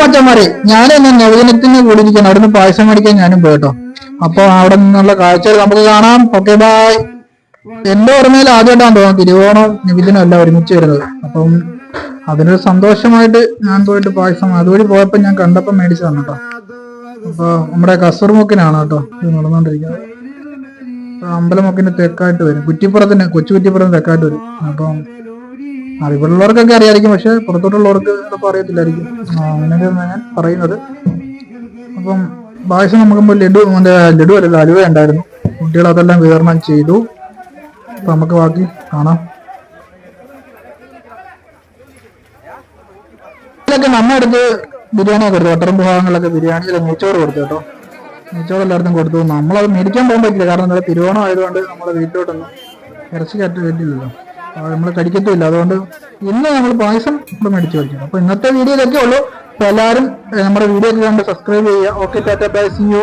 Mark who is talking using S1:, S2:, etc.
S1: മച്ചന്മാരെ ഞാൻ എന്നെ നവദിനത്തിന് കൂടിയിരിക്കണം. അവിടുന്ന് പായസം മേടിക്കാൻ ഞാനും പോയിട്ടോ. അപ്പൊ അവിടെ നിന്നുള്ള കാഴ്ചകൾ നമുക്ക് കാണാം. Okay bye. എന്റെ ഓർമ്മയിൽ ആദ്യമായിട്ടാണ് തോന്നുന്നു തിരുവോണം നബിദിനം എല്ലാം ഒരുമിച്ച് വരുന്നത്. അപ്പം അതിനൊരു സന്തോഷമായിട്ട് ഞാൻ പോയിട്ട് പായസം അതുവഴി പോയപ്പോ ഞാൻ കണ്ടപ്പോ മേടിച്ചു തന്നെ കേട്ടോ. അപ്പൊ നമ്മുടെ കസർമുക്കിനാണ് കേട്ടോ ഇത് നടന്നുകൊണ്ടിരിക്കുന്നത്. അമ്പലമുക്കിന്റെ തെക്കായിട്ട് വരും, കുറ്റിപ്പുറത്തിന് കൊച്ചു കുറ്റിപ്പുറത്തിന് തെക്കായിട്ട് വരും. അപ്പം അറിവുള്ളവർക്കൊക്കെ അറിയായിരിക്കും, പക്ഷെ പുറത്തോട്ടുള്ളവർക്ക് ചിലപ്പോൾ അറിയത്തില്ലായിരിക്കും. അങ്ങനെയൊക്കെയാണ് ഞാൻ പറയുന്നത്. അപ്പം പായസം നോക്കുമ്പോൾ ലഡു അല്ല അലുവ ഉണ്ടായിരുന്നു. കുട്ടികൾ അതെല്ലാം വിതരണം ചെയ്തു. അപ്പൊ നമുക്ക് ബാക്കി കാണാം. ഇതിലൊക്കെ നമ്മുടെ അടുത്ത് ബിരിയാണി കൊടുത്തു, വട്ടറം വിഭാഗങ്ങളിലൊക്കെ ബിരിയാണി നെയ്ച്ചോറ് കൊടുത്തു കേട്ടോ. നെയ്ച്ചോറ് എല്ലായിടത്തും കൊടുത്തു. നമ്മളത് മേടിക്കാൻ പോകാൻ പറ്റില്ല, കാരണം എന്താ തിരുവോണം ആയതുകൊണ്ട് നമ്മുടെ വീട്ടിലോട്ടൊന്നും ഇറച്ചി കയറ്റി പറ്റില്ലല്ലോ, നമ്മൾ കഴിക്കത്തുമില്ല. അതുകൊണ്ട് ഇന്ന് നമ്മൾ പായസം ഇവിടെ മേടിച്ചു കഴിച്ചു. അപ്പൊ ഇന്നത്തെ വീഡിയോ ഇതൊക്കെ ഉള്ളൂ. അപ്പൊ എല്ലാവരും നമ്മുടെ വീഡിയോ ഒക്കെ കണ്ട് സബ്സ്ക്രൈബ് ചെയ്യുക. Okay, tata bye, see U.